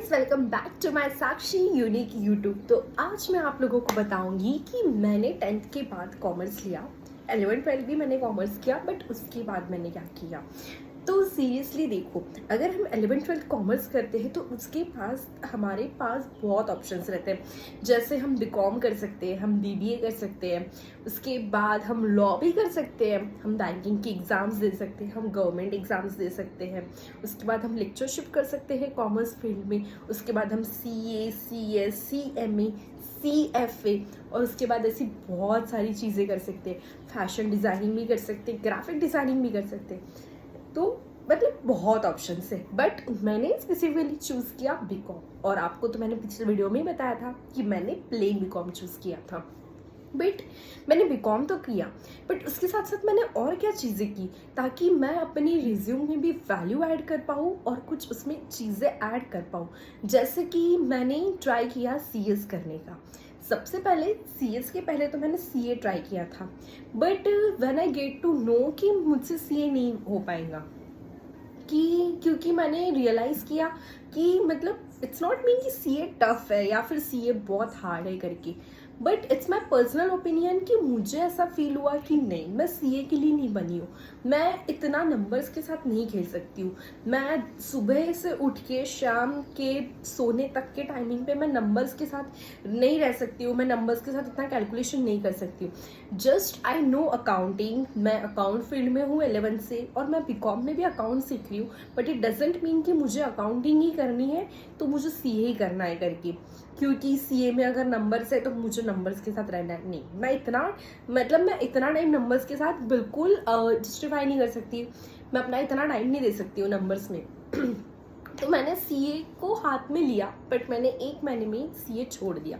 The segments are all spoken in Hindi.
Guys, welcome back to my Sakshi unique YouTube. तो आज मैं आप लोगों को बताऊंगी कि मैंने 10th के बाद कॉमर्स लिया, 11th 12th भी मैंने कॉमर्स किया, बट उसके बाद मैंने क्या किया। तो सीरियसली देखो, अगर हम 11th 12th कॉमर्स करते हैं तो उसके पास हमारे पास बहुत ऑप्शंस रहते हैं। जैसे हम बीकॉम कर सकते हैं, हम बीबीए कर सकते हैं, उसके बाद हम लॉ भी कर सकते हैं, हम बैंकिंग के एग्ज़ाम्स दे सकते हैं, हम गवर्नमेंट एग्ज़ाम्स दे सकते हैं, उसके बाद हम लेक्चरशिप कर सकते हैं कॉमर्स फील्ड में, उसके बाद हम CA CS CMA CFA और उसके बाद ऐसी बहुत सारी चीज़ें कर सकते हैं। फैशन डिज़ाइनिंग भी कर सकते हैं, ग्राफिक डिज़ाइनिंग भी कर सकते हैं। तो मतलब बहुत ऑप्शंस है, बट मैंने स्पेसिफिकली चूज़ किया बीकॉम। और आपको तो मैंने पिछले वीडियो में ही बताया था कि मैंने प्लेन बीकॉम चूज़ किया था। बट मैंने बीकॉम तो किया, बट उसके साथ साथ मैंने और क्या चीज़ें की ताकि मैं अपनी रिज्यूम में भी वैल्यू ऐड कर पाऊँ और कुछ उसमें चीज़ें ऐड कर पाऊँ। जैसे कि मैंने ट्राई किया CS करने का। सबसे पहले CS के पहले तो मैंने CA ट्राई किया था, but when I get to know कि मुझसे CA नहीं हो पाएगा, कि क्योंकि मैंने रियलाइज़ किया कि मतलब इट्स नॉट मीन कि CA टफ है या फिर CA बहुत हार्ड है करके, but it's my personal opinion कि मुझे ऐसा फील हुआ कि नहीं, मैं CA के लिए नहीं बनी हूँ। मैं इतना नंबर्स के साथ नहीं खेल सकती हूँ। मैं सुबह से उठ के शाम के सोने तक के टाइमिंग पे मैं नंबर्स के साथ नहीं रह सकती हूँ। मैं नंबर्स के साथ इतना कैलकुलेशन नहीं कर सकती हूँ। जस्ट आई नो अकाउंटिंग, मैं अकाउंट फील्ड में हूँ 11 से, और मैं बीकॉम में भी अकाउंट सीख रही हूँ, बट इट डजेंट मीन कि मुझे अकाउंटिंग ही करनी है तो मुझे CA ही करना है करके, क्योंकि CA में अगर नंबर्स है तो मुझे नंबर्स के साथ रहना है। नहीं, मैं इतना टाइम नंबर्स के साथ बिल्कुल जस्टिफाई नहीं कर सकती। मैं अपना इतना टाइम नहीं दे सकती हूँ नंबर्स में। तो मैंने CA को हाथ में लिया, बट मैंने 1 महीने में CA छोड़ दिया।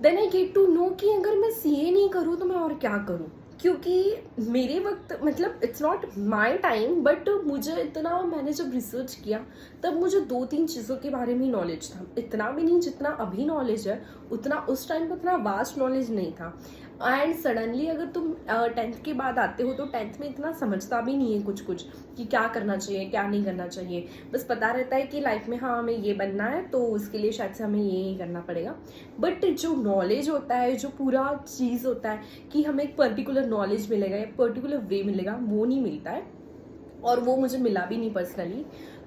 Then I get to know कि अगर मैं CA नहीं करूँ तो मैं और क्या करूँ, क्योंकि मेरे वक्त मतलब it's not my time, but मुझे इतना, मैंने जब रिसर्च किया तब मुझे 2-3 चीज़ों के बारे में नॉलेज था। इतना भी नहीं जितना अभी नॉलेज है, उतना उस टाइम पर उतना वास्ट नॉलेज नहीं था। एंड सडनली अगर तुम 10th के बाद आते हो तो 10th में इतना समझता भी नहीं है कुछ कुछ कि क्या करना चाहिए क्या नहीं करना चाहिए। बस पता रहता है कि लाइफ में हाँ हमें ये बनना है तो उसके लिए शायद से हमें ये करना पड़ेगा, बट जो नॉलेज होता है, जो पूरा चीज़ होता है कि हमें एक पर्टिकुलर नॉलेज मिलेगा या पर्टिकुलर वे मिलेगा, वो नहीं मिलता है, और वो मुझे मिला भी नहीं पर्सनली।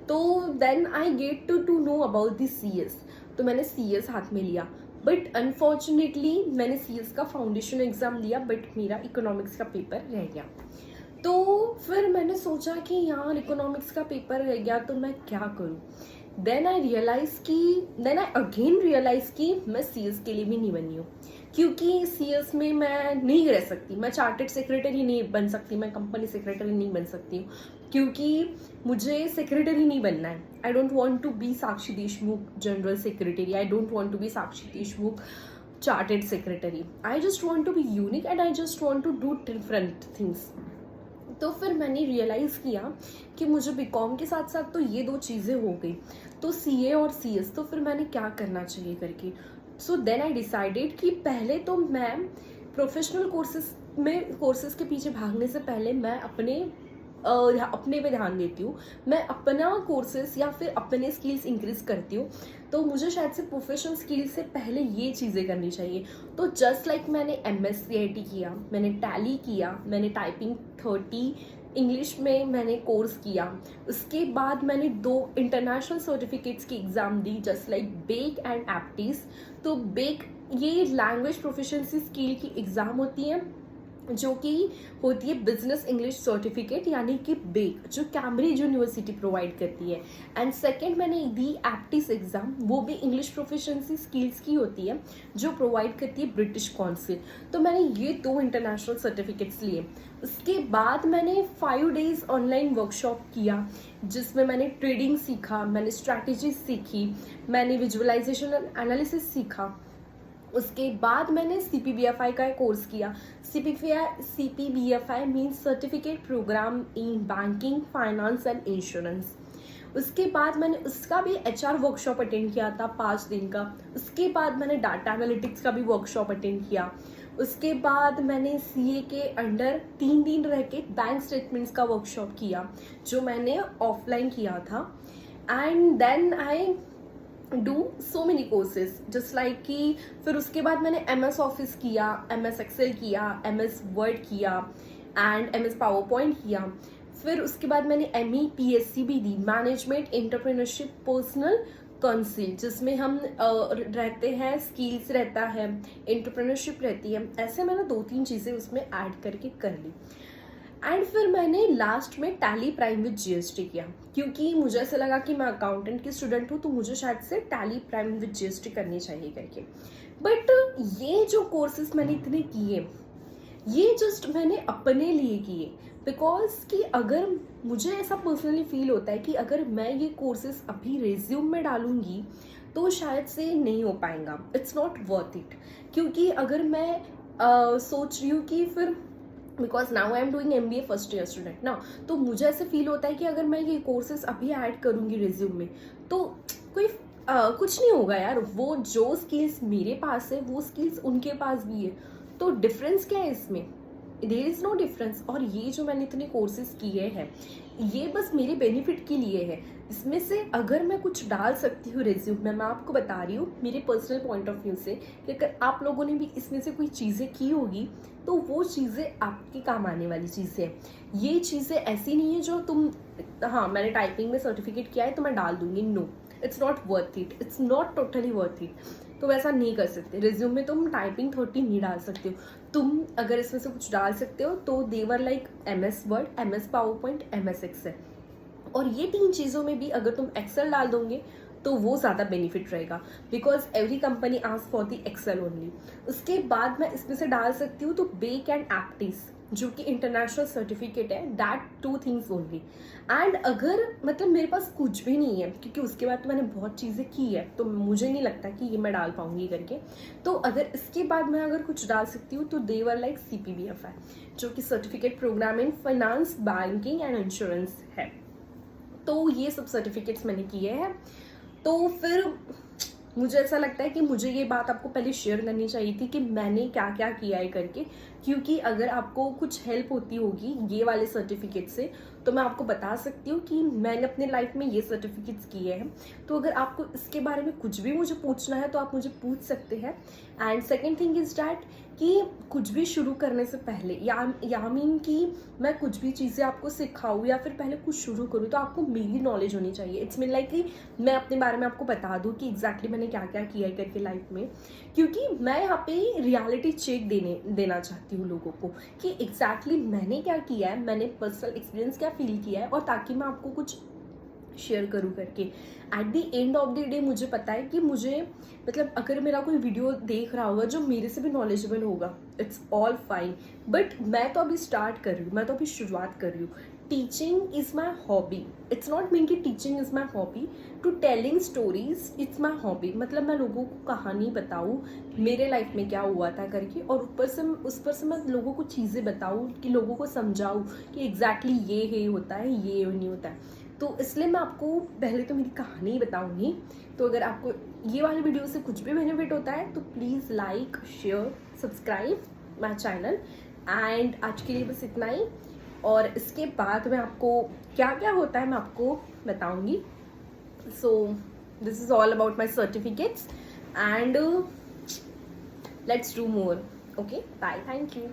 तो then I get to know about the CS। तो मैंने CS हाथ में लिया, बट अनफॉर्चुनेटली मैंने CS का फाउंडेशन एग्ज़ाम लिया, बट मेरा इकोनॉमिक्स का पेपर रह गया। तो फिर मैंने सोचा कि यार इकोनॉमिक्स का पेपर रह गया तो मैं क्या करूँ। देन आई अगेन रियलाइज़ कि मैं CS के लिए भी नहीं बनी हूँ, क्योंकि CS में मैं नहीं रह सकती। मैं चार्टेड सेक्रेटरी नहीं बन सकती, मैं कंपनी सेक्रेटरी नहीं बन सकती हूँ, क्योंकि मुझे सेक्रेटरी नहीं बनना है। I don't want to be Sakshi Deshmukh general secretary, I don't want to be Sakshi Deshmukh chartered secretary. I just want to be unique and I just want to do different things. तो फिर मैंने रियलाइज़ किया कि मुझे बीकॉम के साथ साथ तो ये 2 चीज़ें हो गई, तो CA और CS, तो फिर मैंने क्या करना चाहिए करके। सो देन आई डिसाइडेड कि पहले तो मैं प्रोफेशनल कोर्सेज के पीछे भागने से पहले मैं अपने पे ध्यान देती हूँ। मैं अपना कोर्सेज या फिर अपने स्किल्स इंक्रीज करती हूँ, तो मुझे शायद से प्रोफेशनल स्किल्स से पहले ये चीज़ें करनी चाहिए। तो जस्ट लाइक मैंने MS CIT किया, मैंने टैली किया, मैंने टाइपिंग 30 इंग्लिश में मैंने कोर्स किया। उसके बाद मैंने 2 इंटरनेशनल सर्टिफिकेट्स की एग्ज़ाम दी, just like BEC and Aptis. तो बेक ये लैंग्वेज प्रोफिशिएंसी स्किल की एग्ज़ाम होती है, जो कि होती है बिजनेस इंग्लिश सर्टिफिकेट, यानी कि बेक, जो कैम्ब्रिज यूनिवर्सिटी प्रोवाइड करती है। एंड सेकंड मैंने दी एप्टिस एग्जाम, वो भी इंग्लिश प्रोफिशिएंसी स्किल्स की होती है, जो प्रोवाइड करती है ब्रिटिश काउंसिल। तो मैंने ये 2 इंटरनेशनल सर्टिफिकेट्स लिए। उसके बाद मैंने 5 डेज ऑनलाइन वर्कशॉप किया, जिसमें मैंने ट्रेडिंग सीखा, मैंने स्ट्रैटेजी सीखी, मैंने विजुअलाइजेशन एंड एनालिसिस सीखा। उसके बाद मैंने CPBFI का कोर्स किया। CPBFI means certificate programme in banking finance and insurance. उसके बाद मैंने उसका भी HR वर्कशॉप अटेंड किया था 5 दिन का। उसके बाद मैंने डाटा एनालिटिक्स का भी वर्कशॉप अटेंड किया। उसके बाद मैंने CA के अंडर 3 दिन रह के बैंक स्टेटमेंट्स का वर्कशॉप किया, जो मैंने ऑफलाइन किया था। And then I do so many courses just like कि फिर उसके बाद मैंने MS ऑफिस किया, MS एक्सेल किया, MS वर्ड किया एंड MS पावर पॉइंट किया। फिर उसके बाद मैंने ME PSC भी दी, मैनेजमेंट एंटरप्रेन्योरशिप पर्सनल काउंसिल, जिसमें हम रहते हैं, स्किल्स रहता है, एंटरप्रेन्योरशिप रहती है। ऐसे मैंने 2-3 चीज़ें उसमें ऐड करके कर ली। एंड फिर मैंने लास्ट में टैली प्राइम विद GST किया, क्योंकि मुझे ऐसा लगा कि मैं अकाउंटेंट की स्टूडेंट हूँ तो मुझे शायद से टैली प्राइम विद GST करनी चाहिए करके। बट ये जो कोर्सेज मैंने इतने किए, ये जस्ट मैंने अपने लिए किए, बिकॉज कि अगर मुझे ऐसा पर्सनली फील होता है कि अगर मैं ये कोर्सेज अभी रेज्यूम में डालूंगी तो शायद से नहीं हो पाएगा, इट्स नॉट वर्थ इट। क्योंकि अगर मैं सोच रही हूँ कि फिर because now I am doing MBA first year student ना, तो मुझे ऐसे फील होता है कि अगर मैं ये कोर्सेज अभी ऐड करूँगी रिज्यूम में तो कोई कुछ नहीं होगा यार। वो जो स्किल्स मेरे पास है वो स्किल्स उनके पास भी है, तो डिफरेंस क्या है इसमें? There is no difference. और ये जो मैंने इतने कोर्सेज किए हैं ये बस मेरे बेनिफिट के लिए है। इसमें से अगर मैं कुछ डाल सकती हूँ रिज्यूम में, मैं आपको बता रही हूँ मेरे पर्सनल पॉइंट ऑफ व्यू से, कि अगर आप लोगों ने भी इसमें से कोई चीज़ें की होगी तो वो चीज़ें आपके काम आने वाली चीज़ें हैं। ये चीज़ें ऐसी नहीं है जो तुम, हाँ मैंने टाइपिंग में सर्टिफिकेट किया है तो मैं डाल दूंगी, no, it's not worth it, it's not totally worth it. तो वैसा नहीं कर सकते। रिज्यूम में तुम टाइपिंग 30 नहीं डाल सकते हो। तुम अगर इसमें से कुछ डाल सकते हो तो there are like MS Word, MS PowerPoint, MS Excel. और ये 3 चीज़ों में भी अगर तुम एक्सेल डाल दोगे तो वो ज़्यादा बेनिफिट रहेगा, because every company ask for the Excel only. उसके बाद मैं इसमें से डाल सकती हूँ तो बेक एंड एप्टिस, जो कि इंटरनेशनल सर्टिफिकेट है, दैट 2 थिंग्स ओनली। एंड अगर मतलब मेरे पास कुछ भी नहीं है, क्योंकि उसके बाद तो मैंने बहुत चीज़ें की है तो मुझे नहीं लगता कि ये मैं डाल पाऊंगी करके, तो अगर इसके बाद मैं अगर कुछ डाल सकती हूँ तो देवर लाइक CPBF है, जो कि certificate programme in finance, banking and insurance है। तो ये सब सर्टिफिकेट्स मैंने किए हैं। तो फिर मुझे ऐसा लगता है कि मुझे ये बात आपको पहले शेयर करनी चाहिए थी कि मैंने क्या क्या किया है करके, क्योंकि अगर आपको कुछ हेल्प होती होगी ये वाले सर्टिफिकेट से तो मैं आपको बता सकती हूँ कि मैंने अपने लाइफ में ये सर्टिफिकेट्स किए हैं। तो अगर आपको इसके बारे में कुछ भी मुझे पूछना है तो आप मुझे पूछ सकते हैं। And second thing is that कि कुछ भी शुरू करने से पहले या मीन कि मैं कुछ भी चीज़ें आपको सिखाऊँ या फिर पहले कुछ शुरू करूँ तो आपको मेरी नॉलेज होनी चाहिए। इट्स मीन लाइक कि मैं अपने बारे में आपको बता दूँ कि एग्जैक्टली मैंने क्या क्या किया है करके लाइफ में, क्योंकि मैं यहाँ पे रियलिटी चेक देना चाहती हूँ लोगों को कि एग्जैक्टली मैंने क्या किया है, मैंने पर्सनल एक्सपीरियंस क्या फील किया है, और ताकि मैं आपको कुछ शेयर करूँ करके। At the end of the day मुझे पता है कि मुझे मतलब अगर मेरा कोई वीडियो देख रहा होगा जो मेरे से भी नॉलेजेबल होगा, इट्स ऑल फाइन। बट मैं तो अभी स्टार्ट कर रही हूँ, मैं तो अभी शुरुआत कर रही हूँ। Teaching is my hobby, it's not mean कि teaching is my hobby, to telling stories it's my hobby. मतलब मैं लोगों को कहानी बताऊँ मेरे लाइफ में क्या हुआ था करके, और उस पर से मैं लोगों को चीज़ें बताऊँ कि लोगों को समझाऊँ कि एग्जैक्टली ये होता है, ये नहीं होता है। तो इसलिए मैं आपको पहले तो मेरी कहानी बताऊंगी। तो अगर आपको ये वाले वीडियो से कुछ भी बेनिफिट होता है तो please like, share, subscribe my channel. And आज के लिए बस इतना ही, और इसके बाद मैं आपको क्या क्या होता है मैं आपको बताऊंगी। So this is all about my certificates and let's do more. Okay, bye, thank you.